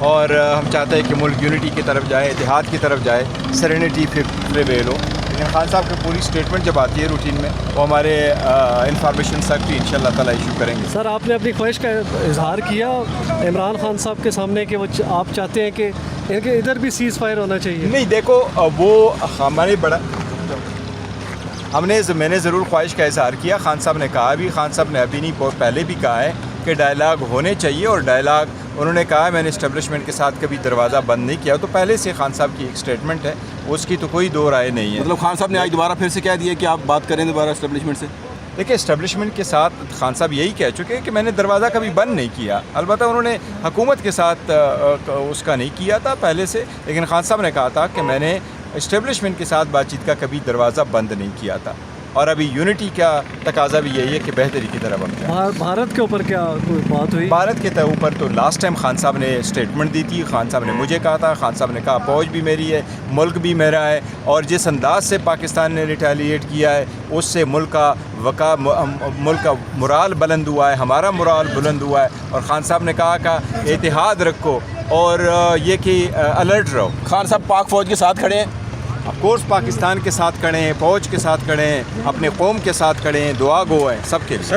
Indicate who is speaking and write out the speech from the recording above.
Speaker 1: اور ہم چاہتے ہیں کہ ملک یونٹی کی طرف جائے، اتحاد کی طرف جائے، سرینٹی پریویل ہو. لیکن خان صاحب کی پوری اسٹیٹمنٹ جب آتی ہے روٹین میں وہ ہمارے انفارمیشن تک بھی انشاءاللہ تعالیٰ ایشو کریں گے.
Speaker 2: سر آپ نے اپنی خواہش کا اظہار کیا عمران خان صاحب کے سامنے کہ وہ آپ چاہتے ہیں کہ ان کے ادھر بھی سیز فائر ہونا چاہیے؟
Speaker 1: نہیں دیکھو وہ ہمارے بڑا میں نے ضرور خواہش کا اظہار کیا. خان صاحب نے کہا بھی، خان صاحب نے ابھی نہیں بہت پہلے بھی کہا ہے کہ ڈائلاگ ہونے چاہیے، اور ڈائلاگ انہوں نے کہا ہے میں نے اسٹیبلشمنٹ کے ساتھ کبھی دروازہ بند نہیں کیا. تو پہلے سے خان صاحب کی ایک اسٹیٹمنٹ ہے، اس کی تو کوئی دو رائے نہیں ہے.
Speaker 3: مطلب خان صاحب نے آج دوبارہ پھر سے کہہ دیا کہ آپ بات کریں دوبارہ اسٹیبلشمنٹ سے؟
Speaker 1: دیکھیں اسٹیبلشمنٹ کے ساتھ خان صاحب یہی کہہ چکے ہیں کہ میں نے دروازہ کبھی بند نہیں کیا. البتہ انہوں نے حکومت کے ساتھ اس کا نہیں کیا تھا پہلے سے، لیکن خان صاحب نے کہا تھا کہ میں نے اسٹیبلشمنٹ کے ساتھ بات چیت کا کبھی دروازہ بند نہیں کیا تھا. اور ابھی یونٹی کا تقاضا بھی یہی ہے کہ بہتری کی طرف ہم جائیں.
Speaker 2: بھارت کے اوپر کیا کوئی بات ہوئی؟
Speaker 1: بھارت کے اوپر تو لاسٹ ٹائم خان صاحب نے اسٹیٹمنٹ دی تھی. خان صاحب نے مجھے کہا تھا، خان صاحب نے کہا فوج بھی میری ہے، ملک بھی میرا ہے، اور جس انداز سے پاکستان نے ریٹیلیٹ کیا ہے اس سے ملک کا مرال بلند ہوا ہے، ہمارا مرال بلند ہوا ہے. اور خان صاحب نے کہا کہ اتحاد رکھو اور یہ کہ الرٹ رہو.
Speaker 3: خان صاحب پاک فوج کے ساتھ کھڑے ہیں؟
Speaker 1: آف کورس پاکستان کے ساتھ کھڑے ہیں، فوج کے ساتھ کھڑے ہیں، اپنے قوم کے ساتھ کھڑے ہیں، دعا گو ہیں سب کے لیے.